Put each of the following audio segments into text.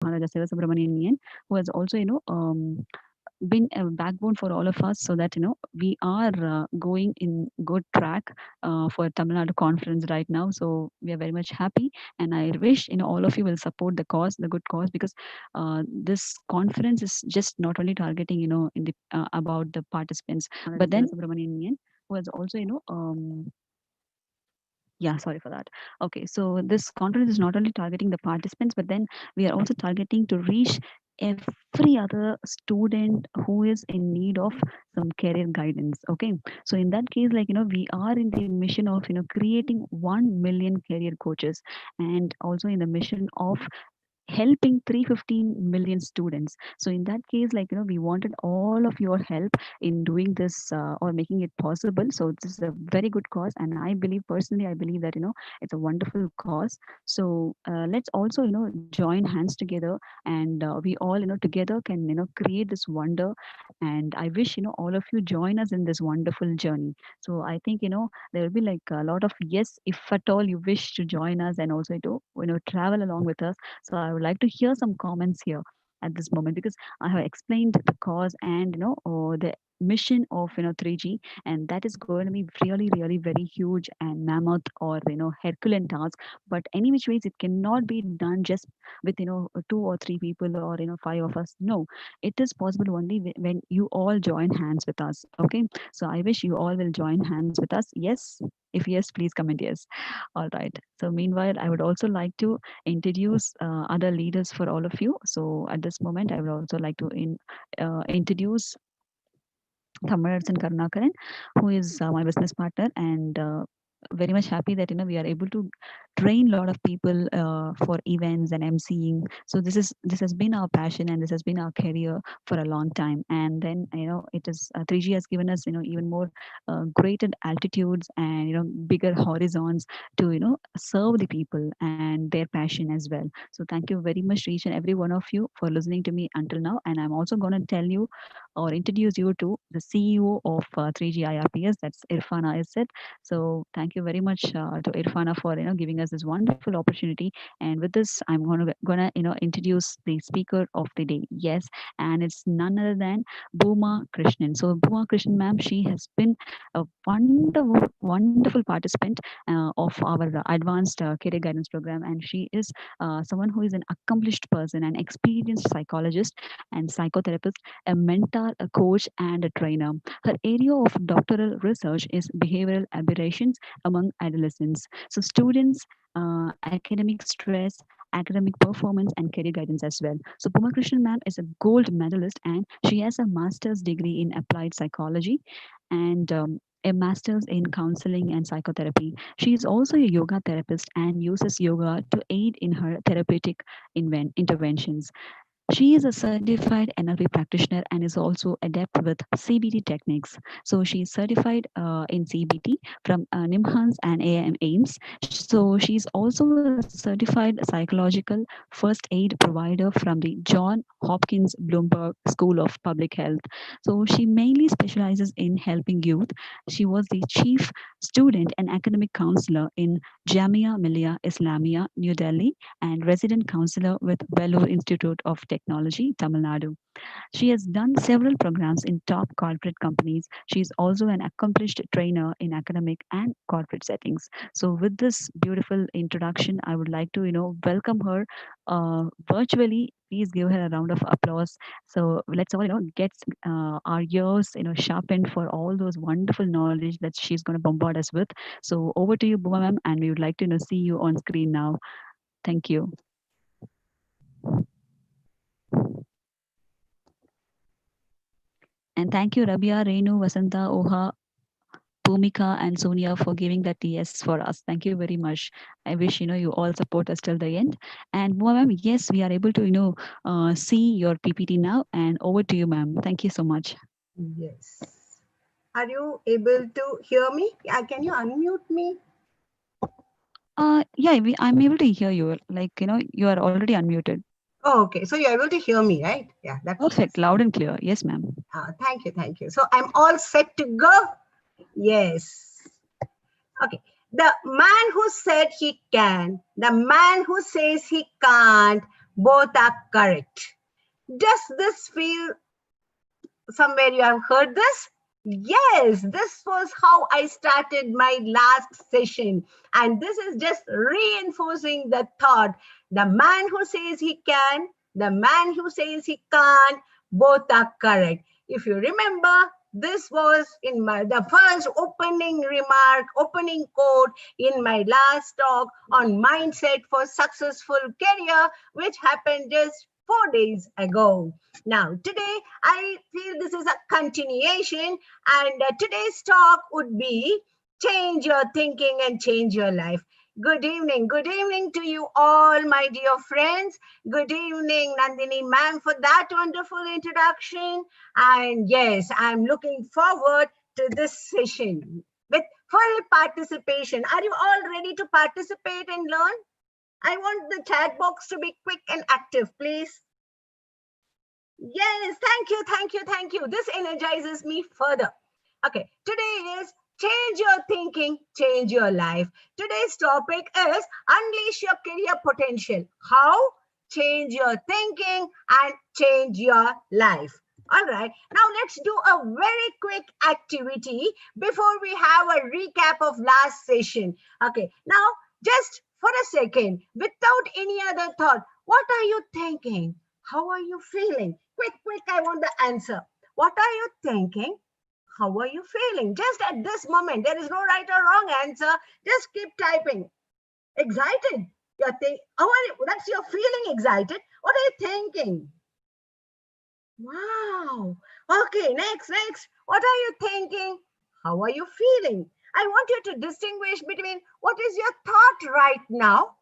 Maharaja Subramanian, who has also, been a backbone for all of us, so that we are going in good track for Tamil Nadu conference right now. So we are very much happy, and I wish all of you will support the cause, the good cause, because this conference is just not only targeting in the about the participants, but then Subramanian, who has also yeah, sorry for that. Okay, so this conference is not only targeting the participants, but then we are also targeting to reach every other student who is in need of some career guidance. Okay, so in that case, like we are in the mission of creating 1 million career coaches, and also in the mission of helping 315 million students. So in that case, like we wanted all of your help in doing this or making it possible. So this is a very good cause, and I believe, personally I believe that it's a wonderful cause. So let's also join hands together, and we all together can create this wonder. And I wish all of you join us in this wonderful journey. So I think there will be like a lot of yes, if at all you wish to join us and also to travel along with us. So I would like to hear some comments here at this moment, because I have explained the cause and the mission of 3G, and that is going to be really, really very huge and mammoth or Herculean task. But any which ways, it cannot be done just with two or three people or five of us. No, it is possible only when you all join hands with us. Okay, so I wish you all will join hands with us. Yes, if yes, please comment yes. All right. So meanwhile, I would also like to introduce other leaders for all of you. So at this moment, I would also like to introduce Thamizharasan Karunakaran, who is my business partner, and very much happy that we are able to train a lot of people for events and emceeing. So this has been our passion, and this has been our career for a long time. And then it is 3G has given us even more greater altitudes and bigger horizons to serve the people and their passion as well. So thank you very much to each and every one of you for listening to me until now. And I'm also going to tell you or introduce you to the CEO of 3G IRPS, that's Irfana Izzat. So thank you very much to Irfana for giving us this wonderful opportunity. And with this, I'm gonna introduce the speaker of the day. Yes, and it's none other than Bhuma Krishnan. So Bhuma Krishnan, ma'am, she has been a wonderful participant of our advanced career guidance program, and she is someone who is an accomplished person, an experienced psychologist and psychotherapist, a mentor, a coach, and a trainer. Her area of doctoral research is behavioral aberrations among adolescents. So, students, academic stress, academic performance, and career guidance as well. So, Puma Krishnan ma'am is a gold medalist, and she has a master's degree in applied psychology and a master's in counseling and psychotherapy. She is also a yoga therapist and uses yoga to aid in her therapeutic interventions. She is a certified NLP practitioner and is also adept with CBT techniques. So she is certified in CBT from NIMHANS and AM AIMS. So she's also a certified psychological first aid provider from the John Hopkins Bloomberg School of Public Health. So she mainly specializes in helping youth. She was the chief student and academic counselor in Jamia Millia Islamia, New Delhi, and resident counselor with Vellore Institute of Technology, Tamil Nadu. She has done several programs in top corporate companies. She is also an accomplished trainer in academic and corporate settings. So, with this beautiful introduction, I would like to, welcome her virtually. Please give her a round of applause. So let's all, get our ears, sharpened for all those wonderful knowledge that she's going to bombard us with. So over to you, Buma ma'am, and we would like to, see you on screen now. Thank you. And thank you, Rabia, Renu, Vasanta, Oha, Bhumika, and Sonia for giving that yes for us. Thank you very much. I wish you all support us till the end. And ma'am, yes, we are able to see your PPT now. And over to you, ma'am. Thank you so much. Yes. Are you able to hear me? Can you unmute me? Yeah, I'm able to hear you. Like you are already unmuted. Oh, okay. So you're able to hear me, right? Yeah, that's perfect. Loud and clear. Yes, ma'am. Thank you, thank you. So I'm all set to go. Yes. Okay. The man who said he can, the man who says he can't, Both are correct. Does this feel somewhere you have heard this? Yes, this was how I started my last session. And this is just reinforcing the thought. The man who says he can, the man who says he can't, both are correct. If you remember, this was in the first opening remark, opening quote in my last talk on mindset for successful career, which happened just 4 days ago. Now, today I feel this is a continuation, and today's talk would be change your thinking and change your life. Good evening to you all, my dear friends. Good evening, Nandhini ma'am, for that wonderful introduction. And yes, I'm looking forward to this session with full participation. Are you all ready to participate and learn? I want the chat box to be quick and active, please. Yes, thank you. This energizes me further. Okay, today is change your thinking, change your life. Today's topic is unleash your career potential. How? Change your thinking and change your life. All right, now let's do a very quick activity before we have a recap of last session. Okay, now just for a second, without any other thought, what are you thinking? How are you feeling? Quick, I want the answer. What are you thinking? How are you feeling? Just at this moment, there is no right or wrong answer. Just keep typing. Excited? You're how are you? That's your feeling excited. What are you thinking? Wow. Okay, next. What are you thinking? How are you feeling? I want you to distinguish between what is your thought right now.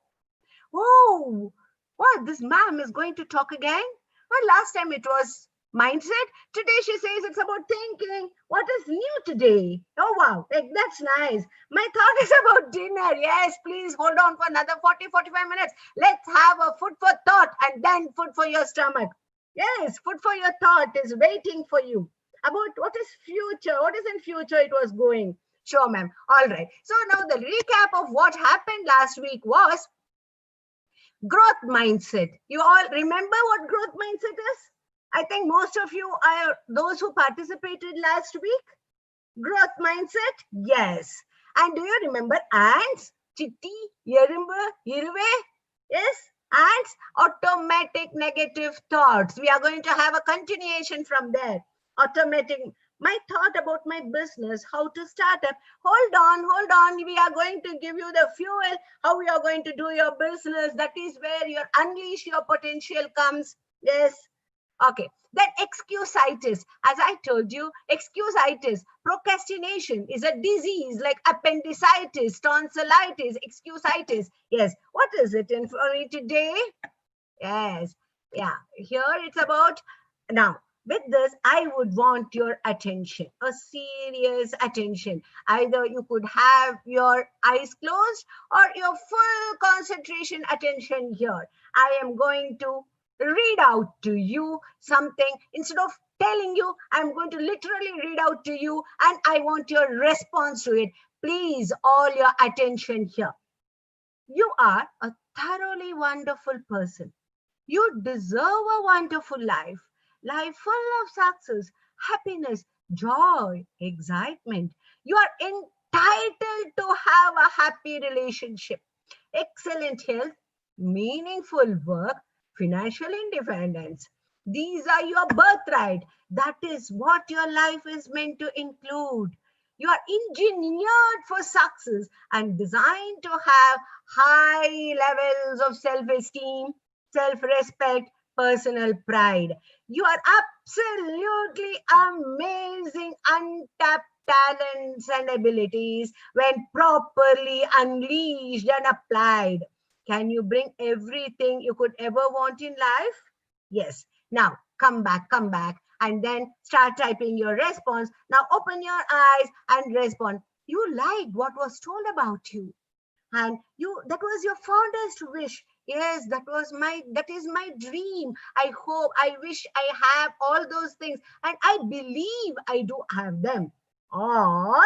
Oh, what? This ma'am is going to talk again? Well, last time it was mindset. Today she says it's about thinking. What is new today? Oh, wow. That's nice. My thought is about dinner. Yes, please hold on for another 40-45 minutes. Let's have a food for thought and then food for your stomach. Yes, food for your thought is waiting for you. About what is future? What is in future it was going? Sure, ma'am. All right. So now the recap of what happened last week was growth mindset. You all remember what growth mindset is? I think most of you are those who participated last week. Growth mindset? Yes. And do you remember ants? Chitti, Yerimba, Iruve? Yes. Ants, automatic negative thoughts. We are going to have a continuation from there. Automatic. My thought about my business, how to start up. Hold on. We are going to give you the fuel, how you are going to do your business. That is where your unleash your potential comes. Yes. Okay. Then excusitis. As I told you, excusitis, procrastination is a disease like appendicitis, tonsillitis, excusitis. Yes. What is it in for me today? Yes. Yeah. Here it's about now. With this, I would want your attention, a serious attention. Either you could have your eyes closed or your full concentration attention here. I am going to read out to you something. Instead of telling you, I'm going to literally read out to you and I want your response to it. Please, all your attention here. You are a thoroughly wonderful person. You deserve a wonderful life full of success, happiness, joy, excitement. You are entitled to have a happy relationship, excellent health, meaningful work, financial independence. These are your birthright. That is what your life is meant to include. You are engineered for success and designed to have high levels of self-esteem, self-respect, personal pride. You are absolutely amazing, untapped talents and abilities when properly unleashed and applied. Can you bring everything you could ever want in life? Yes. Now, come back, and then start typing your response. Now, open your eyes and respond. You liked what was told about you, and that was your fondest wish. Yes, that is my dream. I hope, I wish I have all those things, and I believe I do have them. Or,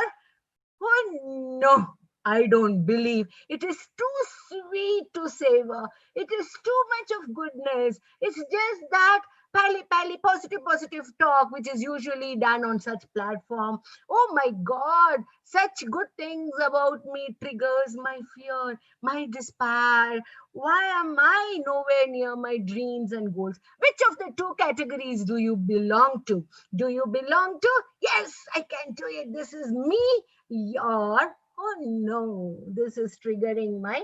oh no, I don't believe. It is too sweet to savor. It is too much of goodness. It's just that pally pally positive talk, which is usually done on such platform. Oh my God, such good things about me triggers my fear, my despair. Why am I nowhere near my dreams and goals? Which of the two categories do you belong to? Do you belong to, yes, I can do it, this is me, or, oh no, this is triggering my.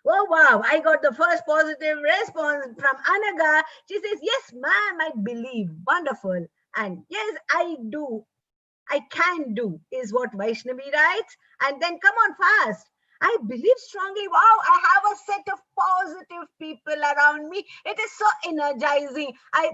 Oh wow, I got the first positive response from Anaga. She says, yes, ma'am, I believe. Wonderful. And yes, I do. I can do, is what Vaishnavi writes. And then come on fast. I believe strongly. Wow, I have a set of positive people around me. It is so energizing.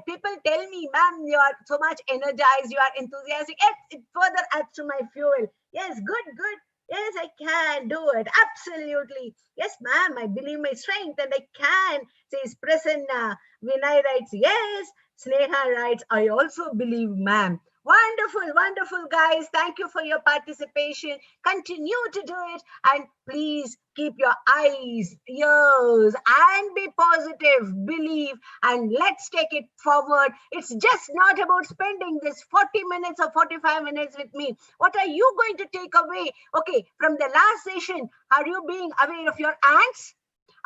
People tell me, ma'am, you are so much energized, you are enthusiastic. It further adds to my fuel. Yes, good. Yes, I can do it. Absolutely. Yes, ma'am, I believe my strength and I can, says Prasanna. Vinay writes, yes. Sneha writes, I also believe, ma'am. Wonderful, guys. Thank you for your participation. Continue to do it. And please keep your eyes, ears, and be positive. Believe. And let's take it forward. It's just not about spending this 40 minutes or 45 minutes with me. What are you going to take away? Okay, from the last session, are you being aware of your ants?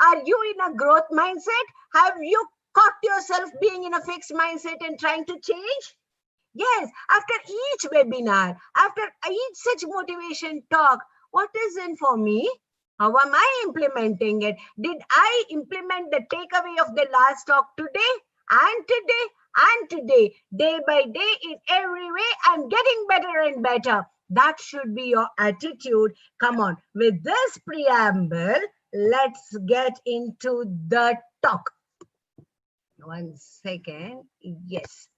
Are you in a growth mindset? Have you caught yourself being in a fixed mindset and trying to change? Yes, after each webinar, after each such motivation talk, what is in for me? How am I implementing it? Did I implement the takeaway of the last talk today and today and today, day by day, in every way? I'm getting better and better. That should be your attitude. Come on, with this preamble, let's get into the talk. 1 second. Yes.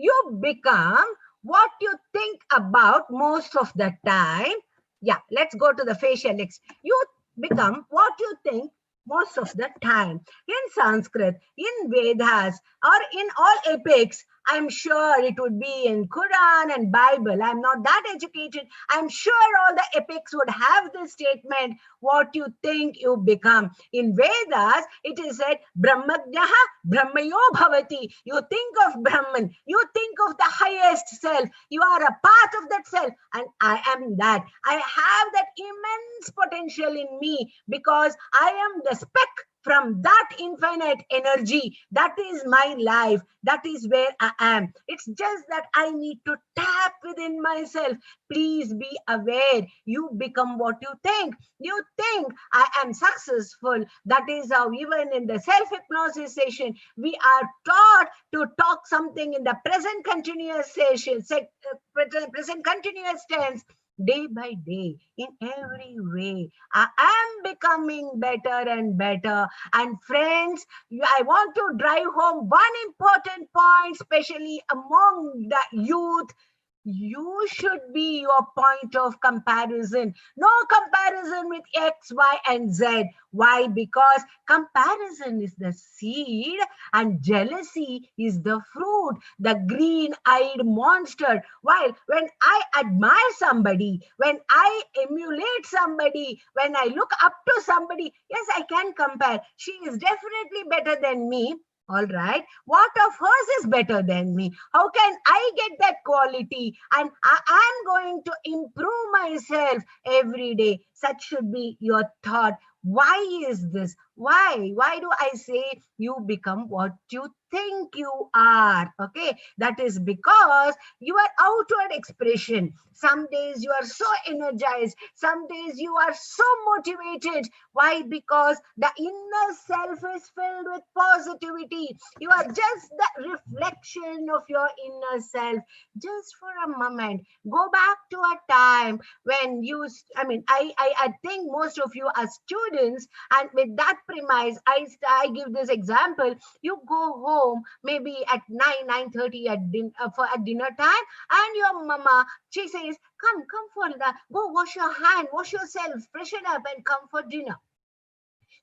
You become what you think about most of the time. Yeah, let's go to the facial next. You become what you think most of the time. In Sanskrit, in Vedas, or in all epics, I'm sure it would be in Quran and Bible. I'm not that educated. I'm sure all the epics would have this statement, what you think you become. In Vedas, it is said, Brahmagnaha Brahmayo Bhavati. You think of Brahman. You think of the highest self. You are a part of that self. And I am that. I have that immense potential in me because I am the speck from that infinite energy. That is my life. That is where I am. It's just that I need to tap within myself. Please be aware. You become what you think. You think I am successful. That is how even in the self-hypnosis session, we are taught to talk something in the present continuous session, present continuous tense. Day by day, in every way, I am becoming better and better. And friends, I want to drive home one important point, especially among the youth. You should be your point of comparison. No comparison with X, Y, and Z. Why? Because comparison is the seed and jealousy is the fruit, the green-eyed monster. While when I admire somebody, when I emulate somebody, when I look up to somebody, yes, I can compare. She is definitely better than me. All right. What of hers is better than me? How can I get that quality? And I am going to improve myself every day. Such should be your thought. Why is this? Why? Why do I say you become what you think you are? Okay. That is because your outward expression. Some days you are so energized. Some days you are so motivated. Why? Because the inner self is filled with positivity. You are just the reflection of your inner self. Just for a moment, go back to a time when I think most of you are students, and with that premise, I give this example. You go home maybe at 9:30 at dinner time, and your mama, she says, come for the, go wash your hand, wash yourself, freshen up and come for dinner.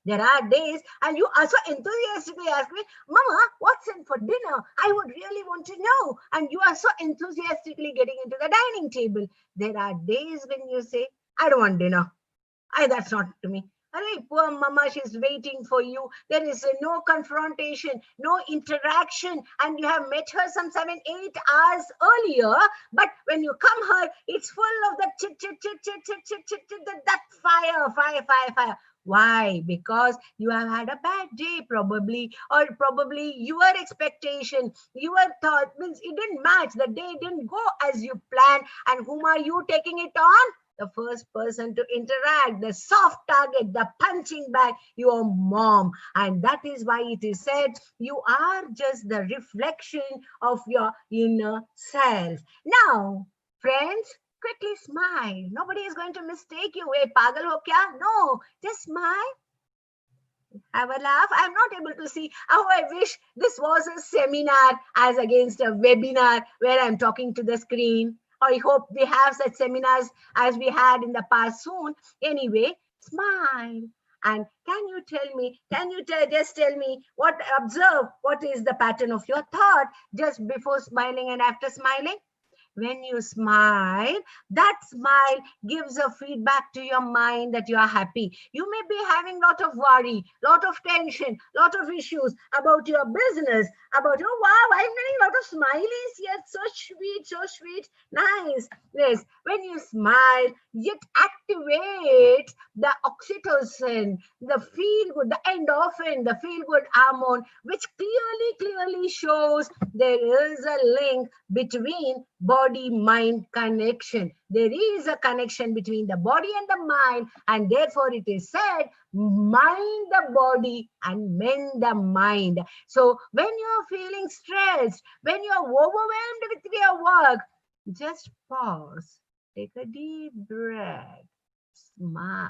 There are days, and you also enthusiastically ask me, Mama, what's in for dinner? I would really want to know. And you are so enthusiastically getting into the dining table. There are days when you say, I don't want dinner. That's not to me. Arey, poor mama, she's waiting for you. There is no confrontation, no interaction, and you have met her some 7, 8 hours earlier. But when you come here, it's full of that chit, chit, chit, chit, chit, chit, chit, chit, that fire, fire, fire, fire. Why? Because you have had a bad day, probably, or probably your expectation, your thought means it didn't match. The day didn't go as you planned. And whom are you taking it on? The first person to interact, the soft target, the punching bag, your mom. And that is why it is said you are just the reflection of your inner self. Now, friends, quickly smile. Nobody is going to mistake you. Hey, pagal ho kya? No, just smile. Have a laugh. I'm not able to see how I wish this was a seminar as against a webinar where I'm talking to the screen. I hope we have such seminars as we had in the past soon. Anyway, smile. And can you just tell me observe what is the pattern of your thought just before smiling and after smiling? When you smile, that smile gives a feedback to your mind that you are happy. You may be having lot of worry, lot of tension, lot of issues about your business, about, oh wow, I'm getting a lot of smileys here, so sweet, nice. Yes, when you smile, it activates the oxytocin, the feel good, the endorphin, the feel good hormone, which clearly shows there is a link between body mind connection. There is a connection between the body and the mind, and therefore it is said, mind the body and mend the mind. So when you're feeling stressed, when you're overwhelmed with your work, just pause, take a deep breath, smile,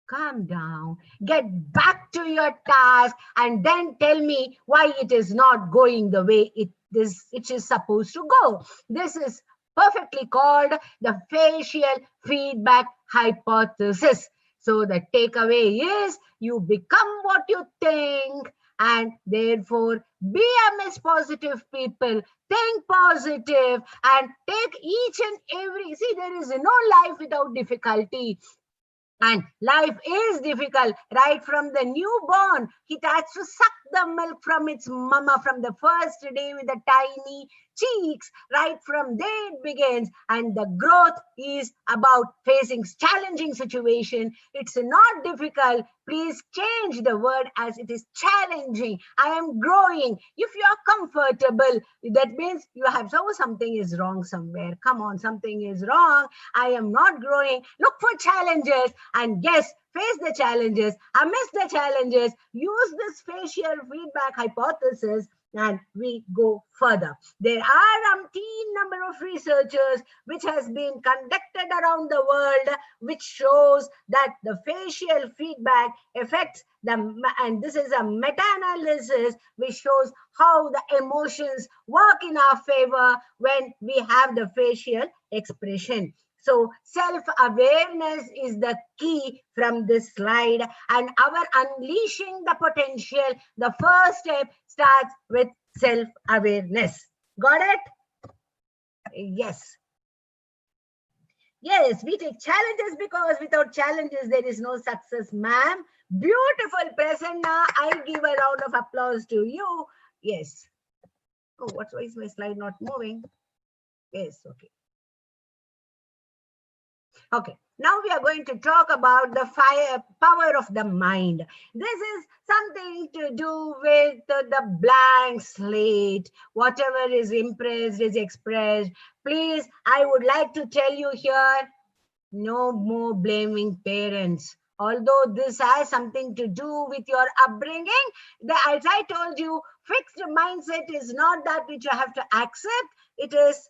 calm down, get back to your task, and then tell me why it is not going the way it is supposed to go. This is perfectly called the facial feedback hypothesis. So the takeaway is you become what you think, and therefore be amidst positive people. Think positive and take each and every. See, there is no life without difficulty. And life is difficult right from the newborn. It has to suck the milk from its mama from the first day with the tiny cheeks. Right from there it begins. And the growth is about facing challenging situation. It's not difficult. Please change the word as it is challenging. I am growing. If you are comfortable, that means you have something is wrong somewhere. Come on, something is wrong. I am not growing. Look for challenges. And yes, face the challenges, amidst the challenges, use this facial feedback hypothesis, and we go further. There are umpteen number of researchers which has been conducted around the world, which shows that the facial feedback affects the, and this is a meta-analysis which shows how the emotions work in our favor when we have the facial expression. So self-awareness is the key from this slide, and our unleashing the potential, the first step starts with self-awareness. Got it? Yes. Yes, we take challenges because without challenges, there is no success, ma'am. Beautiful, Prasanna. I give a round of applause to you. Yes. Oh, why is my slide not moving? Yes, okay. Okay, now we are going to talk about the power of the mind. This is something to do with the blank slate. Whatever is impressed is expressed. Please, I would like to tell you here, no more blaming parents. Although this has something to do with your upbringing, as I told you, fixed mindset is not that which you have to accept. It is.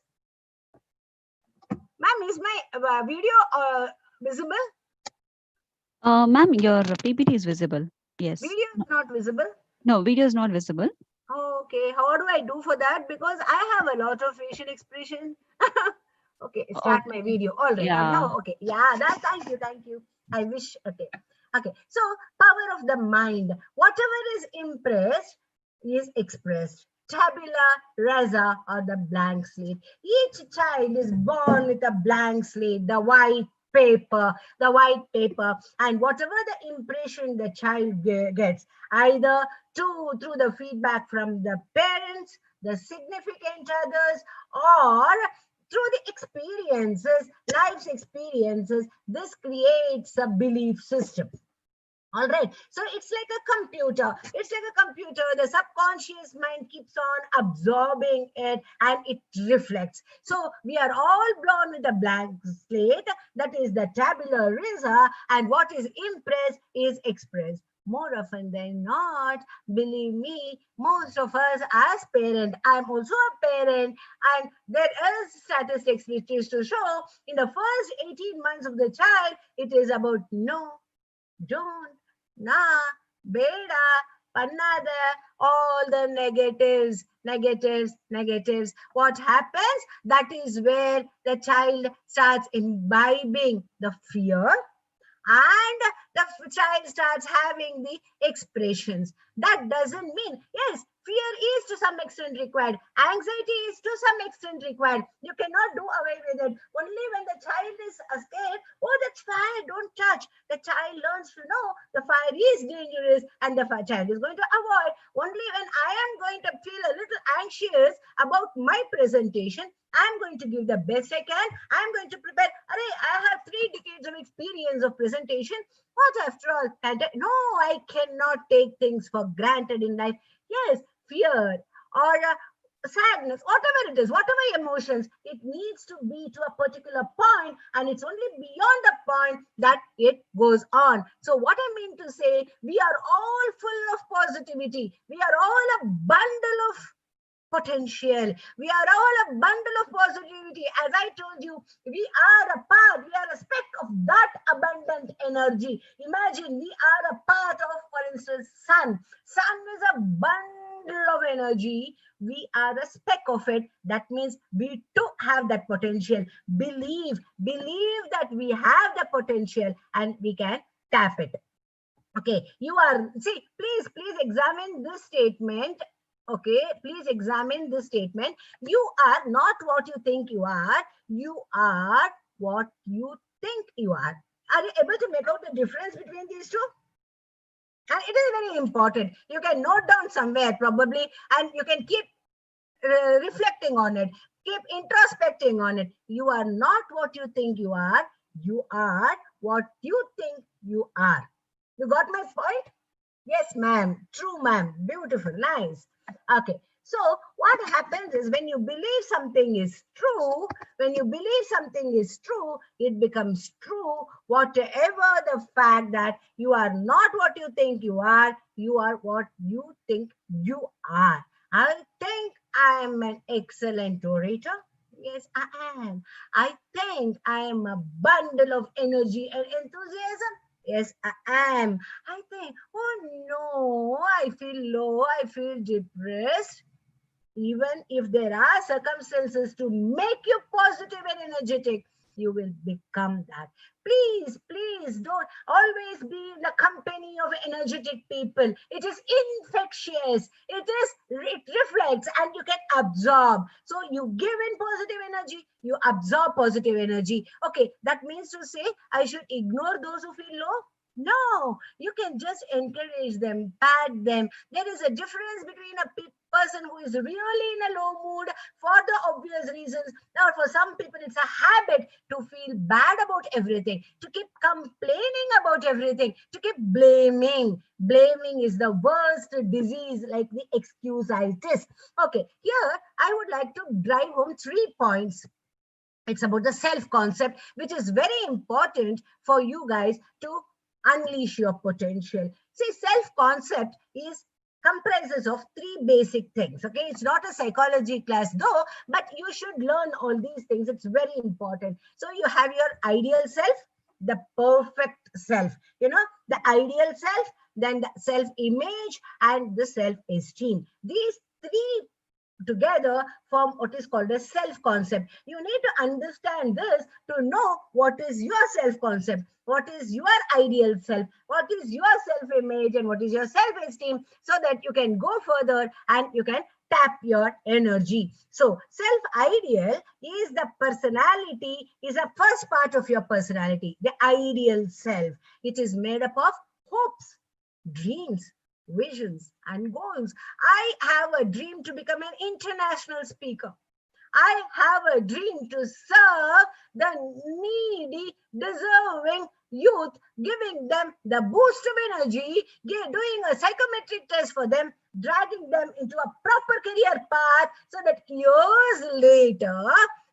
Ma'am, is my video visible? Ma'am, your PPT is visible. Yes. Video is not visible. No, video is not visible. Okay, how do I do for that? Because I have a lot of facial expression. Okay, start my video. All right. Yeah. Now, okay. Yeah, thank you. I wish. Okay. Okay. So, power of the mind. Whatever is impressed is expressed. Tabula rasa, or the blank slate. Each child is born with a blank slate, the white paper, the white paper, and whatever the impression the child gets, either through the feedback from the parents, the significant others, or through the experiences, life's experiences, this creates a belief system. All right. So it's like a computer. It's like a computer. The subconscious mind keeps on absorbing it and it reflects. So we are all born with a blank slate. That is the tabula rasa. And what is impressed is expressed. More often than not, believe me, most of us as parents, I'm also a parent, and there is statistics which is to show in the first 18 months of the child, it is about no, don't, nah, beda, pannada, all the negatives. What happens? That is where the child starts imbibing the fear, and the child starts having the expressions. That doesn't mean, yes, fear is to some extent required. Anxiety is to some extent required. You cannot do away with it. Only when the child is scared, oh, that's fire, don't touch. The child learns to know the fire is dangerous and the child is going to avoid. Only when I am going to feel a little anxious about my presentation, I'm going to give the best I can. I'm going to prepare. I have 3 decades of experience of presentation. What after all? No, I cannot take things for granted in life. Yes, fear or sadness, whatever it is, whatever emotions, it needs to be to a particular point, and it's only beyond the point that it goes on. So what I mean to say, we are all full of positivity. We are all a bundle of potential. We are all a bundle of positivity. As I told you, we are a part, we are a speck of that abundant energy. Imagine we are a part of, for instance, sun. Sun is a bundle of energy. We are a speck of it. That means we too have that potential. Believe that we have the potential and we can tap it. Okay, you are, see, please examine this statement. Okay, please examine this statement. You are not what you think you are. You are what you think you are. Are you able to make out the difference between these two? And it is very important. You can note down somewhere probably, and you can keep reflecting on it. Keep introspecting on it. You are not what you think you are. You are what you think you are. You got my point? Yes, ma'am. True, ma'am. Beautiful. Nice. Okay. So what happens is when you believe something is true, it becomes true. Whatever the fact that you are not what you think you are what you think you are. I think I am an excellent orator. Yes, I am. I think I am a bundle of energy and enthusiasm. Yes, I am. I think, oh no, I feel low, I feel depressed. Even if there are circumstances to make you positive and energetic, you will become that. Please don't always be in the company of energetic people. It is infectious. It reflects and you can absorb. So you give in positive energy, you absorb positive energy. Okay, that means to say I should ignore those who feel low? No, you can just encourage them, pat them. There is a difference between a person who is really in a low mood for the obvious reasons. Now, for some people, it's a habit to feel bad about everything, to keep complaining about everything, to keep blaming. Blaming is the worst disease, like the excusitis. Okay, here I would like to drive home 3 points. It's about the self-concept, which is very important for you guys to unleash your potential. See, self-concept comprises of 3 basic things. Okay, it's not a psychology class though, but you should learn all these things. It's very important. So you have your ideal self, the perfect self, the ideal self, then the self-image and the self-esteem. These 3 together form what is called a self concept. You need to understand this to know what is your self concept, what is your ideal self, what is your self image, and what is your self esteem, so that you can go further and you can tap your energy. So self ideal is the personality, is a first part of your personality, the ideal self. It is made up of hopes, dreams, visions, and goals. I have a dream to become an international speaker. I have a dream to serve the needy, deserving youth, giving them the boost of energy, doing a psychometric test for them, dragging them into a proper career path so that years later,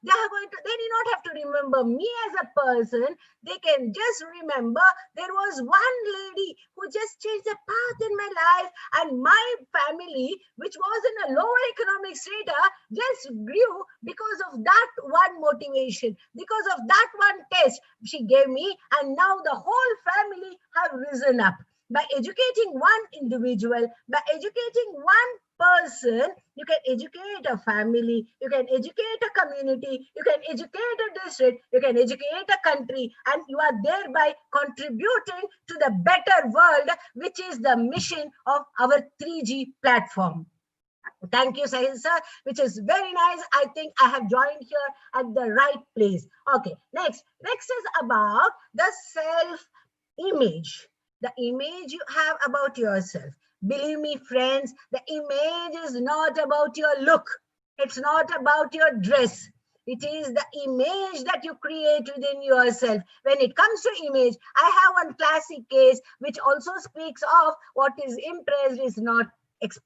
they do not have to remember me as a person. They can just remember there was one lady who just changed the path in my life, and my family, which was in a lower economic strata, just grew because of that one motivation, because of that one test she gave me, and now the whole family have risen up. By educating one individual, by educating one person, you can educate a family, you can educate a community, you can educate a district, you can educate a country, and you are thereby contributing to the better world, which is the mission of our 3G platform. Thank you, Sahil sir, which is very nice. I think I have joined here at the right place. Okay, next is about the self-image. The image you have about yourself. Believe me, friends, the image is not about your look. It's not about your dress. It is the image that you create within yourself. When it comes to image, I have one classic case which also speaks of what is impressed is not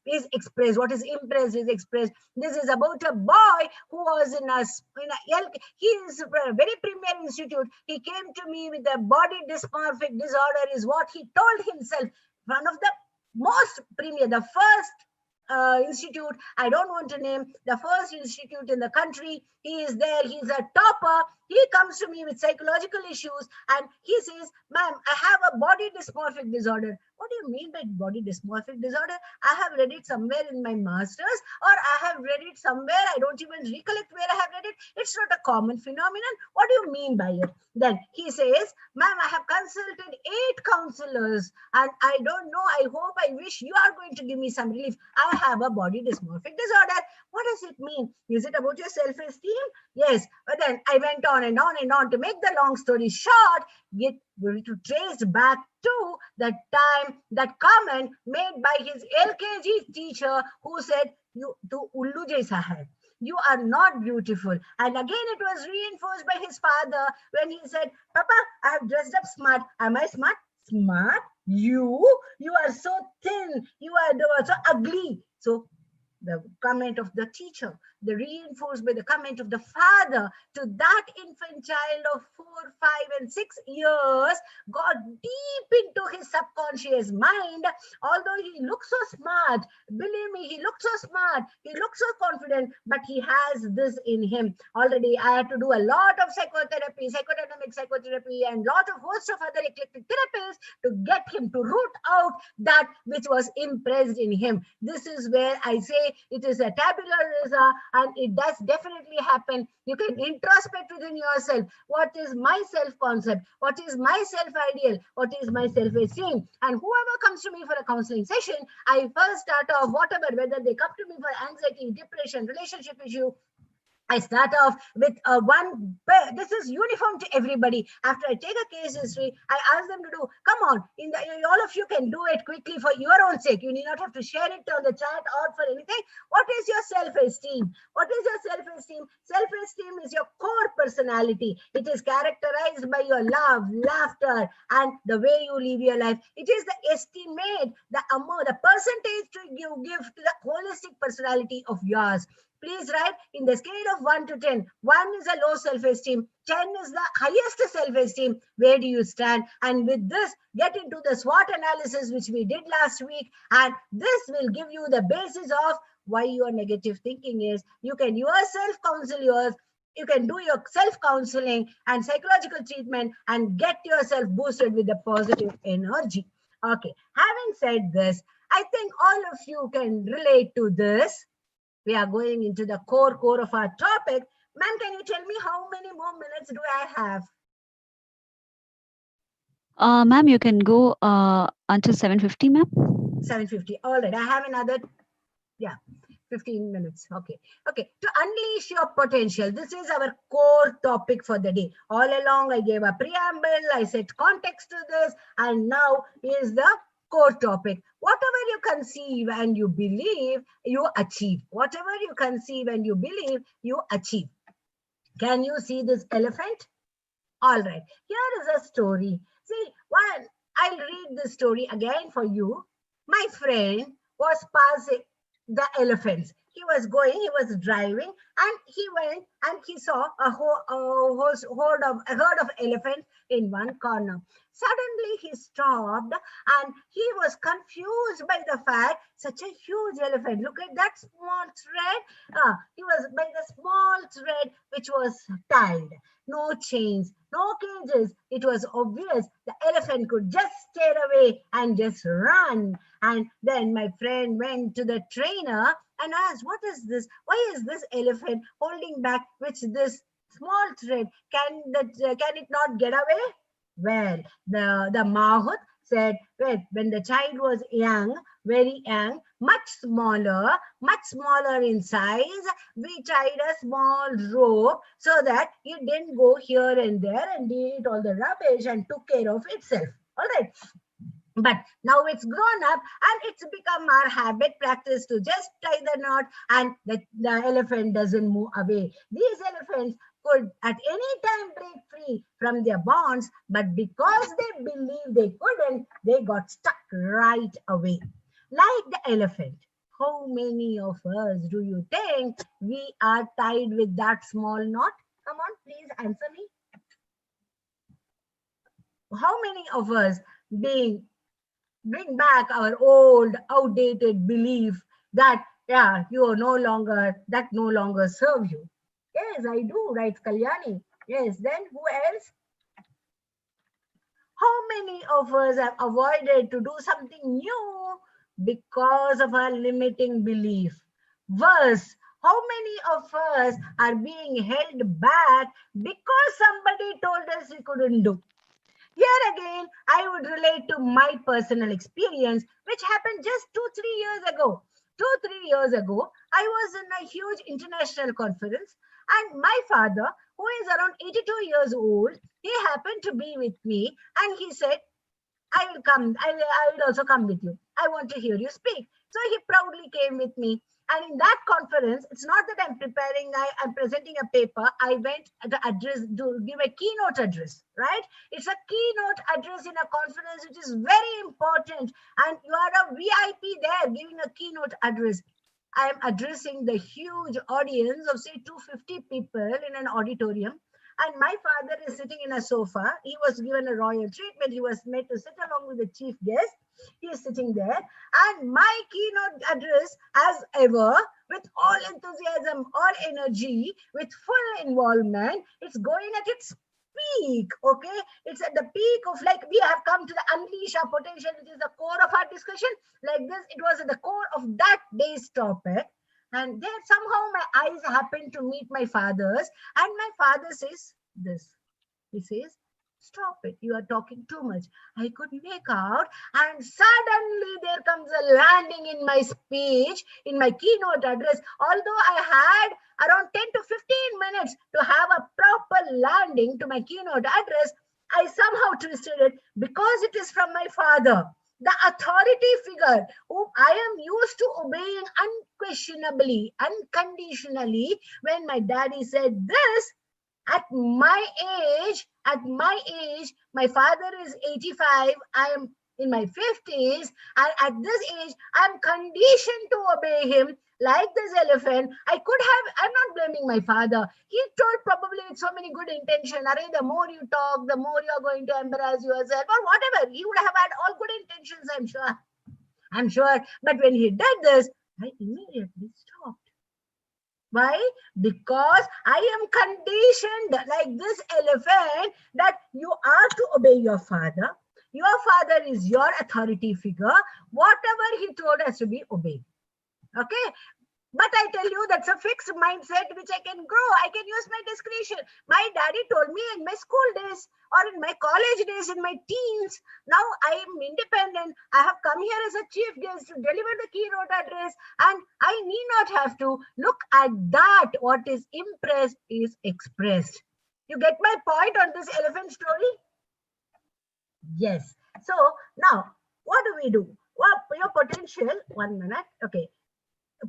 is expressed. What is impressed is expressed. This is about a boy who was in a he is a very premier institute. He came to me with a body dysmorphic disorder, is what he told himself. One of the most premier, the first institute, I don't want to name, the first institute in the country. He is there, he's a topper. He comes to me with psychological issues and he says, ma'am, I have a body dysmorphic disorder. What do you mean by body dysmorphic disorder? I have read it somewhere in my master's, or I have read it somewhere. I don't even recollect where I have read it. It's not a common phenomenon. What do you mean by it? Then he says, ma'am, I have consulted 8 counselors and I don't know. I hope, I wish you are going to give me some relief. I have a body dysmorphic disorder. What does it mean? Is it about your self-esteem? Yes. But then I went on and on and on. To make the long story short, get to trace back to the time, that comment made by his LKG teacher who said, you to ullu jaisa hai. You are not beautiful. And again, it was reinforced by his father when he said, Papa, I have dressed up smart. Am I smart? Smart? You are so thin. You are so ugly. So the comment of the teacher, the reinforced by the comment of the father, to that infant child of 4, 5, and 6 years, got deep into his subconscious mind. Although he looks so smart, believe me, he looks so smart, he looks so confident, but he has this in him. Already I had to do a lot of psychotherapy, psychodynamic psychotherapy, and lot of host of other eclectic therapies to get him to root out that which was impressed in him. This is where I say it is a tabula rasa, and it does definitely happen. You can introspect within yourself. What is my self-concept? What is my self-ideal? What is my self-esteem? And whoever comes to me for a counseling session, I first start off whatever, whether they come to me for anxiety, depression, relationship issue, I start off with this is uniform to everybody. After I take a case history, I ask them to do, come on, all of you can do it quickly for your own sake. You need not have to share it on the chat or for anything. What is your self-esteem? What is your self-esteem? Self-esteem is your core personality. It is characterized by your love, laughter, and the way you live your life. It is the estimate, the amount, the percentage you give to the holistic personality of yours. Please write in the scale of 1 to 10. 1 is a low self-esteem. 10 is the highest self-esteem. Where do you stand? And with this, get into the SWOT analysis, which we did last week. And this will give you the basis of why your negative thinking is. You can yourself counsel yours. You can do your self-counseling and psychological treatment and get yourself boosted with the positive energy. Okay. Having said this, I think all of you can relate to this. we are going into the core of our topic. Ma'am, can you tell me how many more minutes do I have? Ma'am, you can go until 7:50, ma'am. 7:50. All right. I have another, yeah, 15 minutes. Okay. Okay. To unleash your potential. This is our core topic for the day. All along, I gave a preamble, I set context to this, and now is the core topic. Whatever you conceive and you believe, you achieve. Whatever you conceive and you believe, you achieve. Can you see this elephant? All right. Here is a story. See, one, I'll read the story again for you. My friend was passing the elephants. He was going, he was driving, and he went and he saw a herd of elephants in one corner. Suddenly he stopped and he was confused by the fact such a huge elephant. Look at that small thread. He was by the small thread which was tied. No chains, no cages. It was obvious the elephant could just stare away and just run. And then my friend went to the trainer and asked, what is this? Why is this elephant holding back with this small thread? Can it not get away? Well, the Mahout said, well, when the child was young, very young, much smaller in size, we tied a small rope so that it didn't go here and there and eat all the rubbish and took care of itself. All right. But now it's grown up and it's become our habit practice to just tie the knot and the elephant doesn't move away. These elephants could at any time break free from their bonds, but because they believed they couldn't, they got stuck right away. Like the elephant, how many of us do you think we are tied with that small knot? Come on, please answer me. How many of us bring back our old, outdated belief that, yeah, that no longer serve you? Yes, I do, right, Kalyani? Yes, then who else? How many of us have avoided to do something new because of our limiting belief? Worse, how many of us are being held back because somebody told us we couldn't do? Here again, I would relate to my personal experience, which happened just 2-3 years ago. 2-3 years ago, I was in a huge international conference, and my father, who is around 82 years old, he happened to be with me, and he said, I will come. I will also come with you. I want to hear you speak. So he proudly came with me. And in that conference, it's not that I'm presenting a paper. I went to give a keynote address, right? It's a keynote address in a conference, which is very important. And you are a VIP there giving a keynote address. I am addressing the huge audience of, say, 250 people in an auditorium. And my father is sitting in a sofa. He was given a royal treatment. He was made to sit along with the chief guest. He is sitting there. And my keynote address, as ever, with all enthusiasm, all energy, with full involvement, it's going at its peak. Okay. It's at the peak of, like, we have come to the unleash our potential, which is the core of our discussion. Like this, it was at the core of that day's topic. And then somehow my eyes happened to meet my father's, and my father says this. He says, stop it. You are talking too much. I could make out, and suddenly there comes a landing in my speech, in my keynote address. Although I had around 10 to 15 minutes to have a proper landing to my keynote address, I somehow twisted it because it is from my father, the authority figure whom I am used to obeying unquestionably, unconditionally. When my daddy said this, at my age, my father is 85, I am in my 50s, and at this age, I'm conditioned to obey him like this elephant. I'm not blaming my father. He told probably with so many good intention, the more you talk, the more you're going to embarrass yourself, or whatever. He would have had all good intentions, I'm sure. But when he did this, I immediately stopped. Why? Because I am conditioned like this elephant that you are to obey your father. Your father is your authority figure. Whatever he told has to be obeyed. Okay? But I tell you, that's a fixed mindset which I can grow. I can use my discretion. My daddy told me in my school days or in my college days, in my teens, now I am independent. I have come here as a chief guest to deliver the keynote address, and I need not have to look at that. What is impressed is expressed. You get my point on this elephant story? Yes. So now, what do we do? Well, your potential, 1 minute. Okay.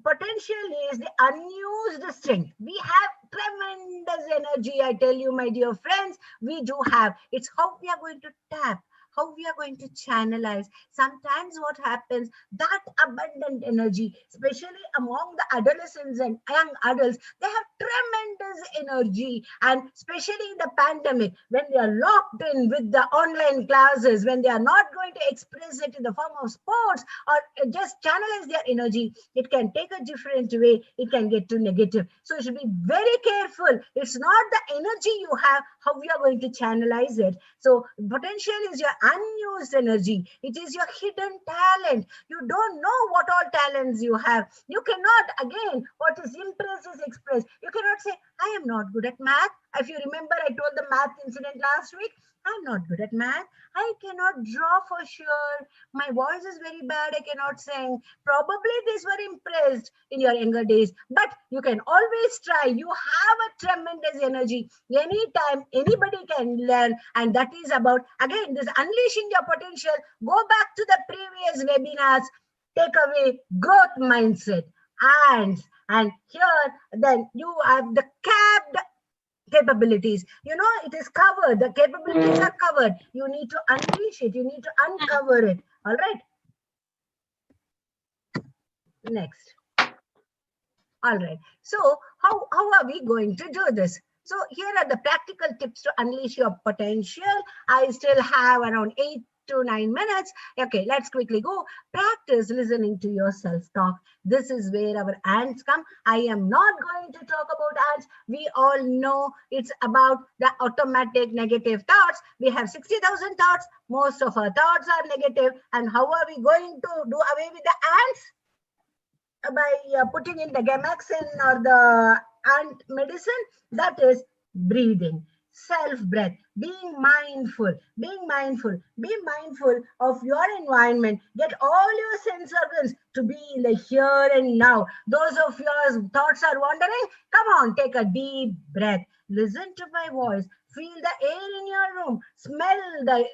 Potential is the unused strength. We have tremendous energy. I tell you, my dear friends, we do have. It's how we are going to tap, how we are going to channelize. Sometimes what happens, that abundant energy, especially among the adolescents and young adults, they have tremendous energy. And especially in the pandemic, when they are locked in with the online classes, when they are not going to express it in the form of sports or just channelize their energy, it can take a different way. It can get to negative. So you should be very careful. It's not the energy you have, how we are going to channelize it. So potential is your unused energy. It is your hidden talent. You don't know what all talents you have. You cannot, again, what is impressed is expressed. You cannot say, I am not good at math. If you remember, I told the math incident last week. I'm not good at math. I cannot draw for sure. My voice is very bad. I cannot sing. Probably these were impressed in your younger days, but you can always try. You have a tremendous energy. Anytime anybody can learn, and that is about, again, this unleashing your potential. Go back to the previous webinars. Take away growth mindset. And here, then you have the capped capabilities. You know, it is covered. The capabilities are covered. You need to unleash it. You need to uncover it. All right. Next. All right. So how are we going to do this? So here are the practical tips to unleash your potential. I still have around 8 to 9 minutes. Okay, let's quickly go. Practice listening to your self-talk. This is where our ants come. I am not going to talk about ants. We all know it's about the automatic negative thoughts. We have 60,000 thoughts. Most of our thoughts are negative. And how are we going to do away with the ants? By putting in the gamaxin or the ant medicine, that is breathing, self breath, be mindful of your environment. Get all your sense organs to be in the here and now. Those of your thoughts are wandering, come on, take a deep breath, listen to my voice, feel the air in your room, smell the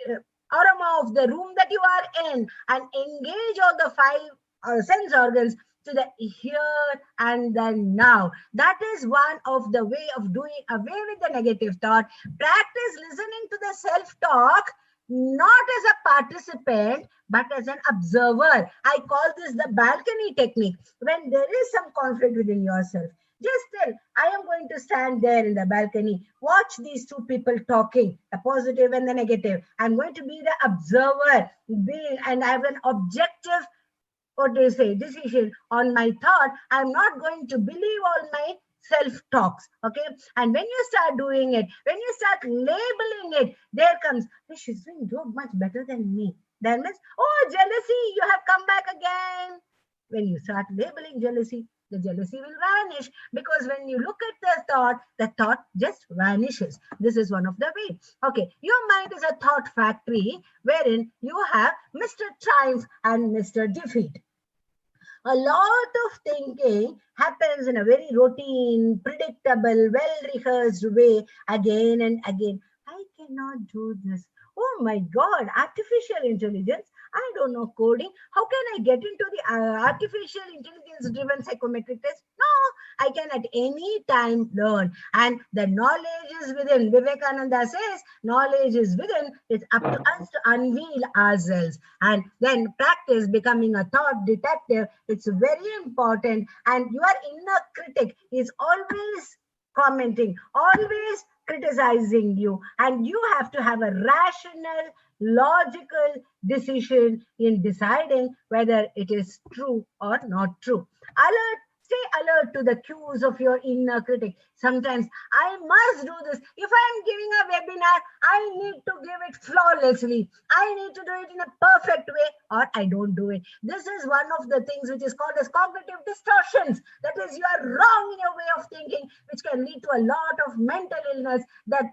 aroma of the room that you are in, and engage all the five sense organs to the here and the now. That is one of the way of doing away with the negative thought. Practice listening to the self-talk, not as a participant, but as an observer. I call this the balcony technique. When there is some conflict within yourself, just tell, I am going to stand there in the balcony, watch these two people talking, the positive and the negative. I'm going to be the observer, and I have an objective, what do you say, decision on my thought. I'm not going to believe all my self talks. Okay. And when you start doing it, when you start labeling it, there comes, "Hey, she's doing so much better than me." Then means, oh, jealousy, you have come back again. When you start labeling jealousy, the jealousy will vanish, because when you look at the thought just vanishes. This is one of the way. Okay, your mind is a thought factory wherein you have Mr. Triumph and Mr. Defeat. A lot of thinking happens in a very routine, predictable, well-rehearsed way again and again. I cannot do this. Oh my God, artificial intelligence. I don't know coding. How can I get into the artificial intelligence driven psychometric test? No, I can at any time learn. And the knowledge is within. Vivekananda says, knowledge is within. It's up to us to unveil ourselves. And then practice becoming a thought detective. It's very important. And your inner critic is always commenting, always criticizing you. And you have to have a rational, logical decision in deciding whether it is true or not true. Alert Stay alert to the cues of your inner critic. Sometimes I must do this. If I am giving a webinar, I need to give it flawlessly. I need to do it in a perfect way, or I don't do it. This is one of the things which is called as cognitive distortions. That is, you are wrong in your way of thinking, which can lead to a lot of mental illness, that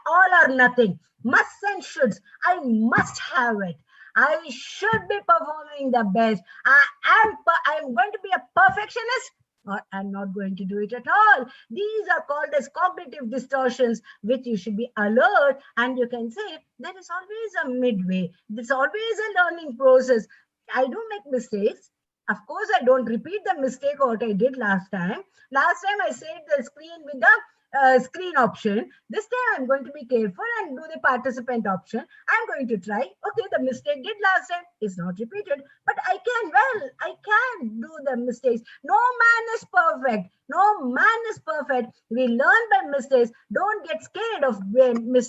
all or nothing. Musts and shoulds. I must have it. I should be performing the best. I'm going to be a perfectionist, or I'm not going to do it at all. These are called as cognitive distortions, which you should be alert. And you can say there is always a midway. There's always a learning process. I do make mistakes. Of course, I don't repeat the mistake what I did last time. Last time I saved the screen with the screen option. This time I'm going to be careful and do the participant option. I'm going to try. Okay, the mistake did last time is not repeated, but I can do the mistakes. No man is perfect. No man is perfect. We learn by mistakes. Don't get scared of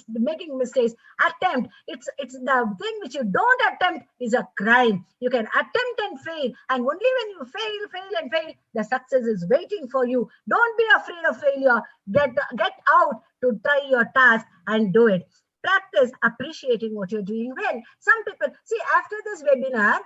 making mistakes. Attempt. It's the thing which you don't attempt is a crime. You can attempt and fail, and only when you fail, the success is waiting for you. Don't be afraid of failure. Get out to try your task and do it. Practice appreciating what you're doing well. Some people, see, after this webinar,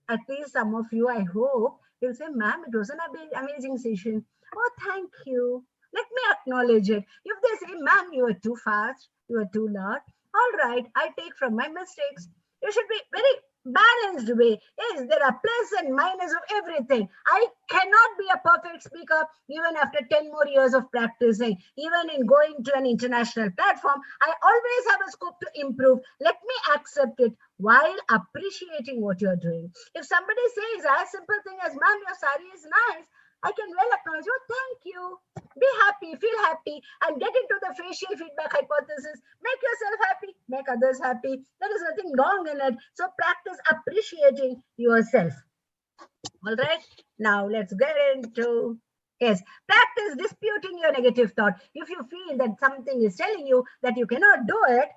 at least some of you, I hope, will say, ma'am, it was an amazing session. Oh, thank you. Let me acknowledge it. If they say, ma'am, you are too fast, you are too loud, all right, I take from my mistakes. You should be very balanced way. Yes, there are plus and minus of everything. I cannot be a perfect speaker even after 10 more years of practicing. Even in going to an international platform, I always have a scope to improve. Let me accept it while appreciating what you're doing. If somebody says as simple thing as, ma'am, your sari is nice, I can well acknowledge, oh, thank you. Be happy, feel happy, and get into the facial feedback hypothesis. Make yourself happy, make others happy. There is nothing wrong in it. So practice appreciating yourself. All right. Now let's get into, yes, practice disputing your negative thought. If you feel that something is telling you that you cannot do it,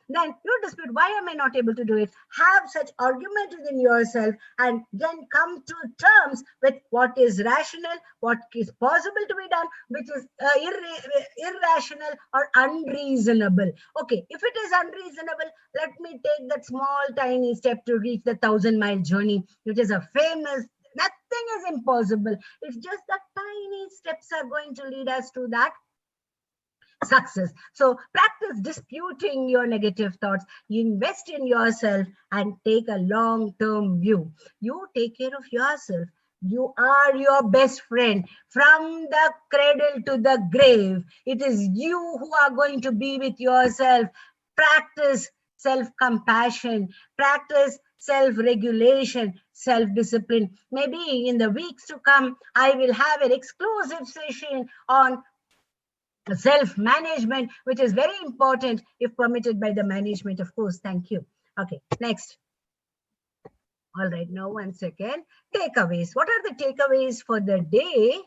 then you dispute, why am I not able to do it? Have such argument within yourself, and then come to terms with what is rational, what is possible to be done, which is irrational or unreasonable. Okay, if it is unreasonable, let me take that small tiny step to reach the 1,000-mile journey, which is a famous, nothing is impossible. It's just that tiny steps are going to lead us to that success. So practice disputing your negative thoughts. Invest in yourself and take a long-term view. You take care of yourself. You are your best friend from the cradle to the grave. It is you who are going to be with yourself. Practice self-compassion. Practice self-regulation, self-discipline. Maybe in the weeks to come, I will have an exclusive session on self-management, which is very important if permitted by the management, of course. Thank you. Okay, next. All right, now 1 second. Takeaways. What are the takeaways for the day?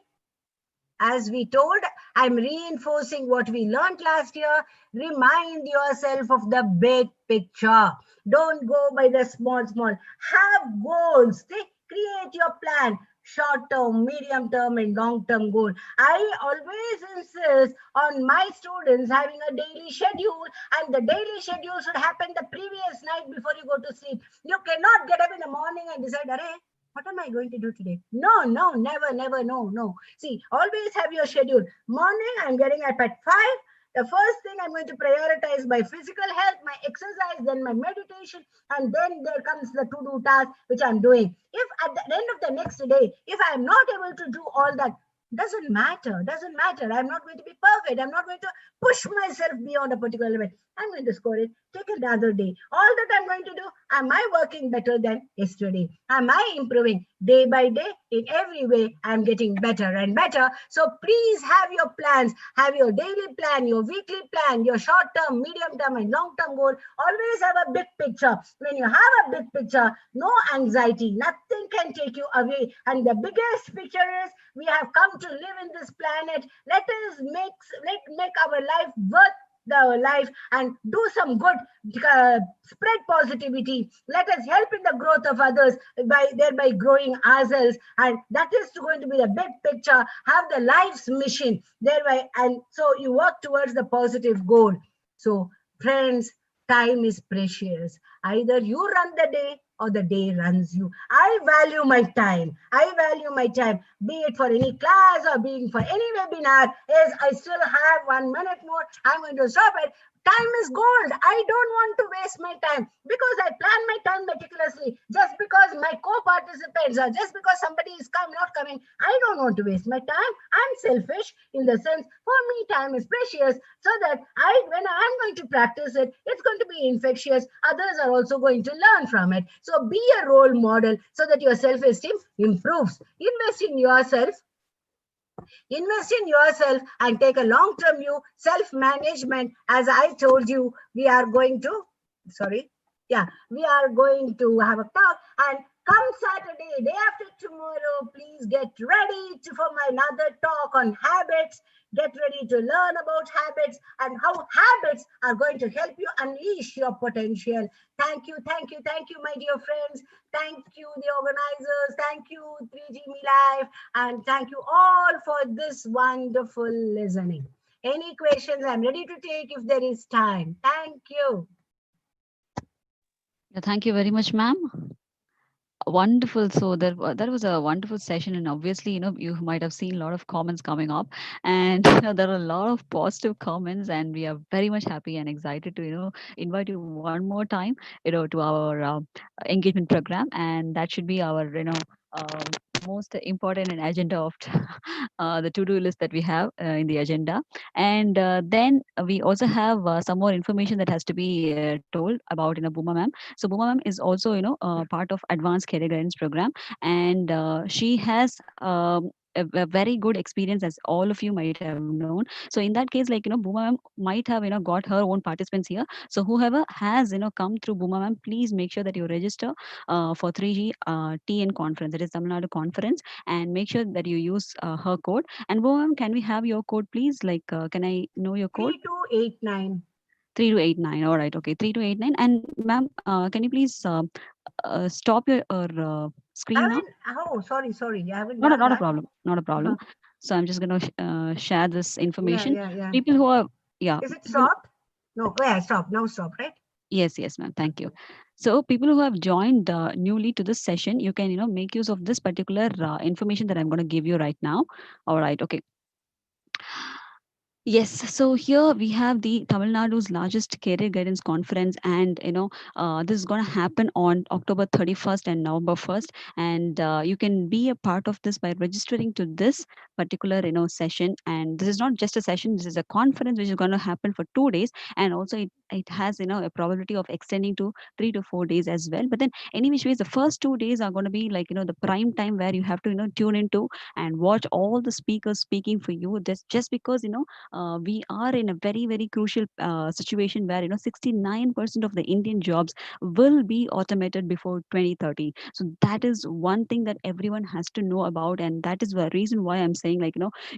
As we told, I'm reinforcing what we learned last year. Remind yourself of the big picture. Don't go by the small. Have goals. Create your plan. Short-term, medium-term, and long-term goal. I always insist on my students having a daily schedule, and the daily schedule should happen the previous night before you go to sleep. You cannot get up in the morning and decide, what am I going to do today? No, never, no. See, always have your schedule. Morning, I'm getting up at 5. The first thing I'm going to prioritize my physical health, my exercise, then my meditation, and then there comes the to-do task, which I'm doing. If at the end of the next day, if I'm not able to do all that, doesn't matter. I'm not going to be perfect. I'm not going to push myself beyond a particular limit. I'm going to score it. Take another day. All that I'm going to do, am I working better than yesterday? Am I improving day by day? In every way, I'm getting better and better. So please have your plans. Have your daily plan, your weekly plan, your short-term, medium-term, and long-term goal. Always have a big picture. When you have a big picture, no anxiety. Nothing can take you away. And the biggest picture is we have come to live in this planet. Let us make our life worth the life and do some good, spread positivity. Let us help in the growth of others by thereby growing ourselves. And that is going to be the big picture. Have the life's mission thereby. And so you work towards the positive goal. So, friends, time is precious. Either you run the day or the day runs you. I value my time. I value my time, be it for any class or being for any webinar. Is I still have 1 minute more. I'm going to stop it. Time is gold. I don't want to waste my time because I plan my time meticulously. Just because my co-participants or just because somebody is not coming, I don't want to waste my time. I'm selfish in the sense for me time is precious, so that when I'm going to practice it, it's going to be infectious. Others are also going to learn from it. So be a role model so that your self-esteem improves. Invest in yourself and take a long-term view. Self-management, as I told you, we are going to, we are going to have a talk. And come Saturday, day after tomorrow, please get ready for my another talk on habits. Get ready to learn about habits and how habits are going to help you unleash your potential. Thank you, my dear friends. Thank you, the organizers. Thank you, 3G Me Live. And thank you all for this wonderful listening. Any questions? I'm ready to take if there is time. Thank you. Yeah, thank you very much, ma'am. Wonderful. So that was a wonderful session, and obviously, you might have seen a lot of comments coming up, and there are a lot of positive comments, and we are very much happy and excited to invite you one more time, to our engagement program, and that should be our um, most important and agenda of the to-do list that we have in the agenda. And then we also have some more information that has to be told about Booma ma'am. So Booma ma'am is also part of advanced career guidance program, and she has a very good experience, as all of you might have known. So in that case, Booma ma'am might have got her own participants here. So whoever has come through Booma ma'am, please make sure that you register for 3G TN conference, that is Tamil Nadu conference, and make sure that you use her code. And Booma ma'am, can we have your code, please? Can I know your code? 3289. 3289. All right. Okay. 3289. And ma'am, can you please stop your screen now? Sorry. I haven't Not a, done not a that. problem. Not a problem. Uh-huh. So I'm just going to share this Yeah, information. yeah, yeah. People who are, yeah, Is it people. stopped? No, yeah, stop. Now stop, right? Yes, yes, ma'am. Thank you. So people who have joined newly to this session, you can, make use of this particular information that I'm going to give you right now. All right. Okay. Yes, so here we have the Tamil Nadu's largest career guidance conference, and this is going to happen on October 31st and November 1st, and you can be a part of this by registering to this particular session. And this is not just a session; this is a conference which is going to happen for 2 days, and also it has a probability of extending to 3 to 4 days as well. But then, any which ways, the first 2 days are going to be like the prime time where you have to tune into and watch all the speakers speaking for you. This just because we are in a very very crucial situation where 69% of the Indian jobs will be automated before 2030. So that is one thing that everyone has to know about, and that is the reason why I'm saying,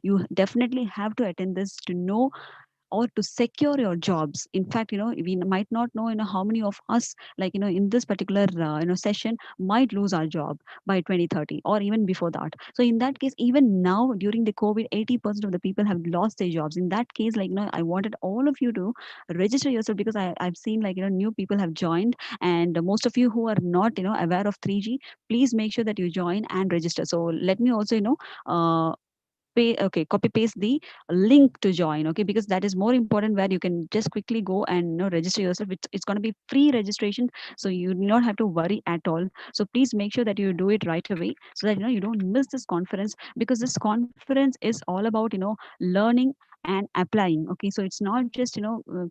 you definitely have to attend this to know or to secure your jobs. In fact, we might not know how many of us, in this particular session, might lose our job by 2030 or even before that. So in that case, even now during the COVID, 80% of the people have lost their jobs. In that case, I wanted all of you to register yourself, because I've seen new people have joined, and most of you who are not aware of 3G, please make sure that you join and register. So let me also uh, copy paste the link to join, okay, because that is more important, where you can just quickly go and register yourself. It's going to be free registration, so you do not have to worry at all. So please make sure that you do it right away, so that you don't miss this conference, because this conference is all about learning and applying. Okay, so it's not just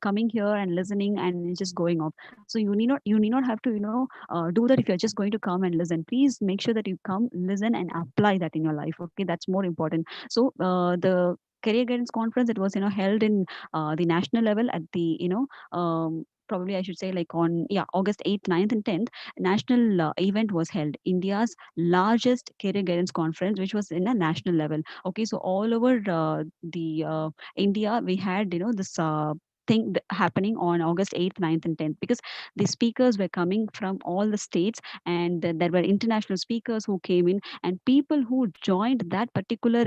coming here and listening and just going off. So you need not have to do that. If you're just going to come and listen, please make sure that you come, listen, and apply that in your life. Okay, that's more important. So the career guidance conference, it was held in the national level at the probably I should say, on August 8th, 9th, and 10th. National event was held, India's largest career guidance conference, which was in a national level. Okay, so all over the India, we had this thing happening on August 8th, 9th, and 10th, because the speakers were coming from all the states, and there were international speakers who came in, and people who joined that particular,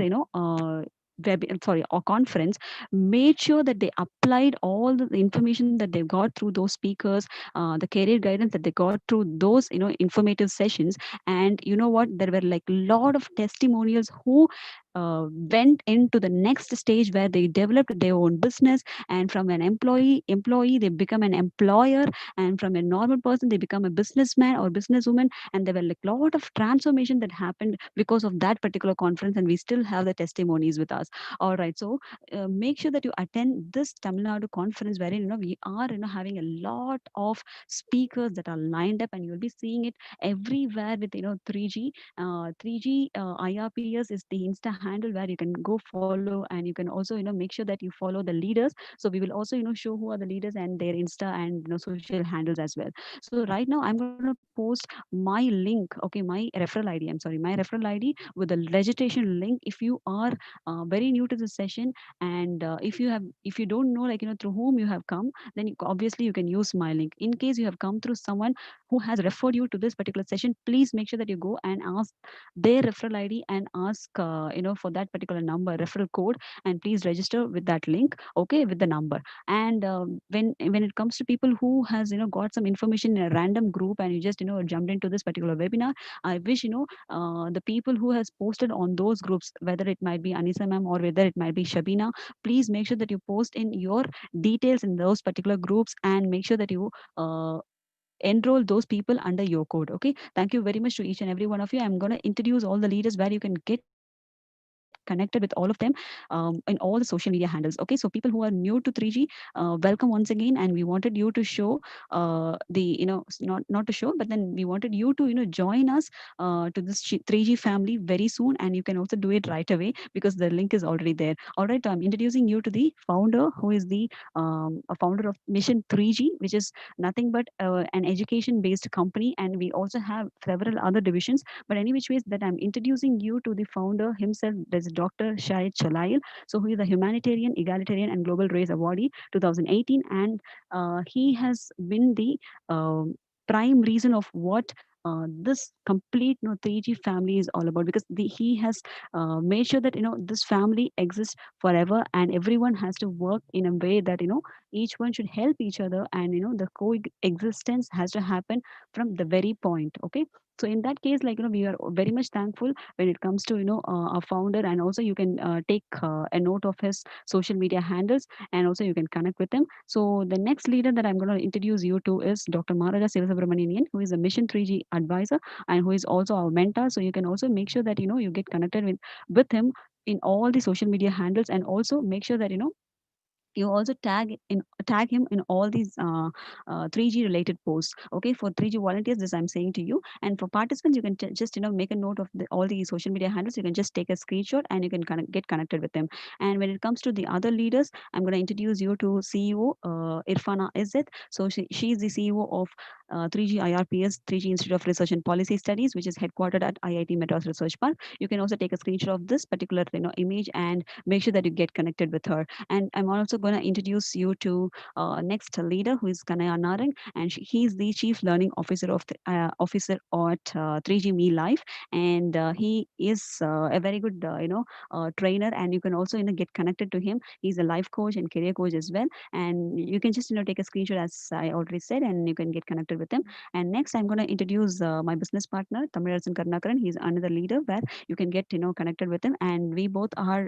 sorry, or conference, made sure that they applied all the information that they got through those speakers, the career guidance that they got through those, informative sessions. And you know what, there were like a lot of testimonials who went into the next stage where they developed their own business, and from an employee they become an employer, and from a normal person they become a businessman or businesswoman. And there were like a lot of transformation that happened because of that particular conference, and we still have the testimonies with us. All right, so make sure that you attend this Tamil Nadu conference, wherein we are having a lot of speakers that are lined up, and you'll be seeing it everywhere with 3G. 3G IRPS is the Insta handle where you can go follow, and you can also make sure that you follow the leaders. So we will also show who are the leaders and their Insta and social handles as well. So right now I'm going to post my link, okay, my referral ID. I'm sorry, my referral ID with the registration link. If you are very new to the session, and if you don't know, like through whom you have come, then obviously you can use my link. In case you have come through someone who has referred you to this particular session, please make sure that you go and ask their referral ID and ask for that particular number referral code, and please register with that link, okay, with the number. And when it comes to people who has got some information in a random group, and you just jumped into this particular webinar, I wish the people who has posted on those groups, whether it might be Anisa ma'am or whether it might be Shabina, please make sure that you post in your details in those particular groups, and make sure that you enroll those people under your code. Okay, thank you very much to each and every one of you. I'm going to introduce all the leaders where you can get connected with all of them in all the social media handles. Okay, so people who are new to 3G, welcome once again. And we wanted you to show the not to show, but then we wanted you to join us to this 3G family very soon, and you can also do it right away because the link is already there. All right, I'm introducing you to the founder, who is the a founder of Mission 3G, which is nothing but an education based company, and we also have several other divisions. But any which ways that I'm introducing you to the founder himself, there's Dr. Shahid Chalail. So he is a humanitarian, egalitarian, and global race awardee 2018, and he has been the prime reason of what this complete 3G family is all about, because he has made sure that this family exists forever, and everyone has to work in a way that each one should help each other, and the coexistence has to happen from the very point. Okay, so in that case, like we are very much thankful when it comes to our founder. And also you can take a note of his social media handles, and also you can connect with him. So the next leader that I'm going to introduce you to is Dr. Maharaja Sivasubramanian, who is a Mission 3G advisor and who is also our mentor. So you can also make sure that you get connected with him in all the social media handles, and also make sure that you also tag him in all these 3G related posts. Okay, for 3G volunteers, this I'm saying to you. And for participants, you can just make a note of all the social media handles. You can just take a screenshot, and you can get connected with them. And when it comes to the other leaders, I'm going to introduce you to CEO Irfana Izzet. So she is the CEO of 3G IRPS, 3G Institute of Research and Policy Studies, which is headquartered at IIT Madras Research Park. You can also take a screenshot of this particular image, and make sure that you get connected with her. And I'm also going to introduce you to next leader, who is Kanaya Narang, and he's the Chief Learning Officer of officer at 3G Me Life, and he is a very good trainer, and you can also get connected to him. He's a life coach and career coach as well, and you can just take a screenshot, as I already said, and you can get connected with him. And next, I'm going to introduce my business partner, Thamizharasan Karunakaran. He's another leader where you can get connected with him, and we both are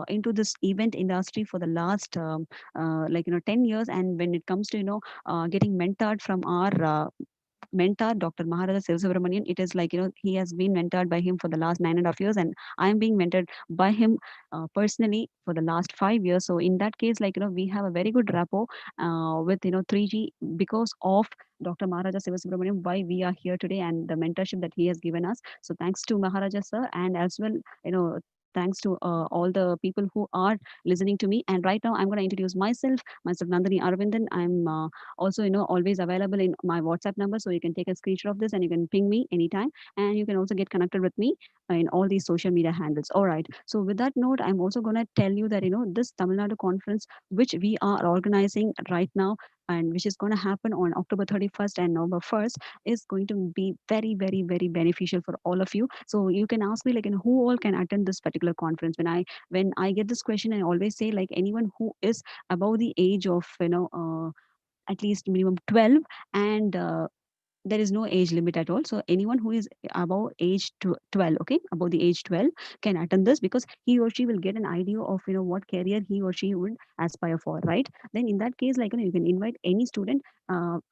into this event industry for the last 10 years. And when it comes to getting mentored from our mentor, Dr. Maharaja Sivasubramanian, it is like he has been mentored by him for the last 9.5 years, and I am being mentored by him personally for the last 5 years. So in that case, like we have a very good rapport with 3G because of Dr. Maharaja Sivasubramanian, why we are here today, and the mentorship that he has given us. So thanks to Maharaja sir, and as well thanks to all the people who are listening to me. And right now, I'm going to introduce myself, Nandhini Aravindan. I'm also, always available in my WhatsApp number, so you can take a screenshot of this and you can ping me anytime, and you can also get connected with me in all these social media handles. All right. So with that note, I'm also going to tell you that this Tamil Nadu conference, which we are organizing right now, and which is going to happen on October 31st and November 1st, is going to be very, very, very beneficial for all of you. So you can ask me, like, who all can attend this particular conference. When I get this question, I always say, like, anyone who is above the age of at least minimum 12, and there is no age limit at all. So anyone who is above age 12, okay, above the age 12, can attend this, because he or she will get an idea of what career he or she would aspire for, right? Then in that case, like, you can invite any student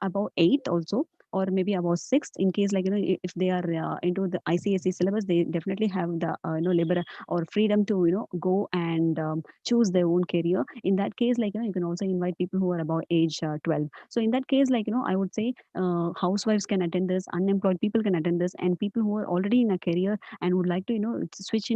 above 8 also, or maybe above 6, in case, like, if they are into the ICSE syllabus, they definitely have the liberal or freedom to go and choose their own career. In that case, like, you can also invite people who are above age 12. So in that case, like, I would say housewives can attend this, unemployed people can attend this, and people who are already in a career and would like to switch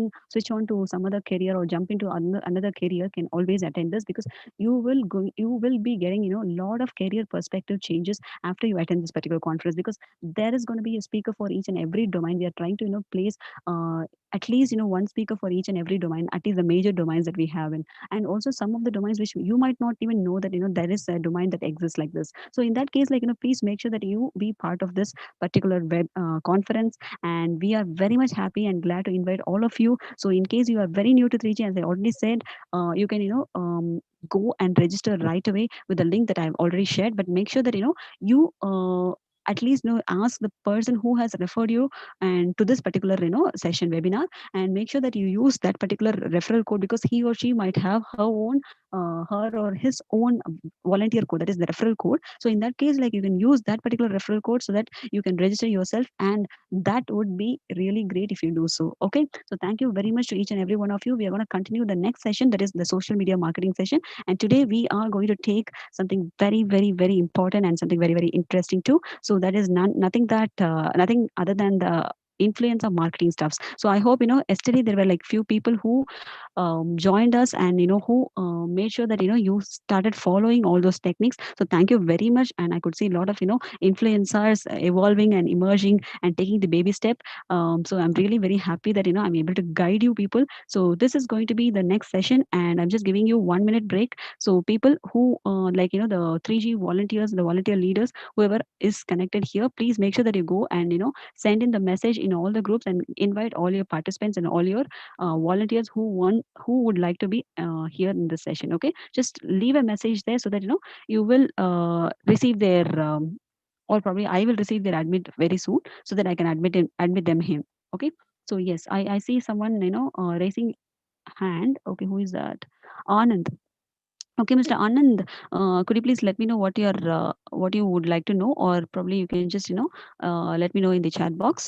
on to some other career or jump into another career can always attend this, because you will be getting a lot of career perspective changes after you attend this particular conference, because there is going to be a speaker for each and every domain. We are trying to place uh, at least one speaker for each and every domain, at least the major domains that we have in. And also some of the domains which you might not even know that there is a domain that exists like this. So in that case, like, please make sure that you be part of this particular web conference. And we are very much happy and glad to invite all of you. So in case you are very new to 3G, as I already said, you can go and register right away with the link that I've already shared. But make sure that you at least ask the person who has referred you and to this particular session webinar, and make sure that you use that particular referral code, because he or she might have her or his own volunteer code, that is the referral code. So in that case, like, you can use that particular referral code so that you can register yourself, and that would be really great if you do so. Okay, so thank you very much to each and every one of you. We are going to continue the next session, that is the social media marketing session. And today we are going to take something very, very, very important and something very, very interesting too. So that is nothing other than the influence of marketing stuffs. So I hope yesterday there were like few people who joined us, and who made sure that you started following all those techniques. So thank you very much. And I could see a lot of influencers evolving and emerging and taking the baby step. So I'm really very happy that I'm able to guide you people. So this is going to be the next session, and I'm just giving you 1 minute break. So people who like the 3G volunteers, the volunteer leaders, whoever is connected here, please make sure that you go and send in the message in all the groups and invite all your participants and all your volunteers who would like to be here in this session. Okay, just leave a message there so that you will receive their or probably I will receive their admit very soon, so that I can admit them him. Okay, so yes, I see someone raising hand. Okay, who is that? Anand. Okay, Mr. Anand, could you please let me know what you would like to know, or probably you can just let me know in the chat box.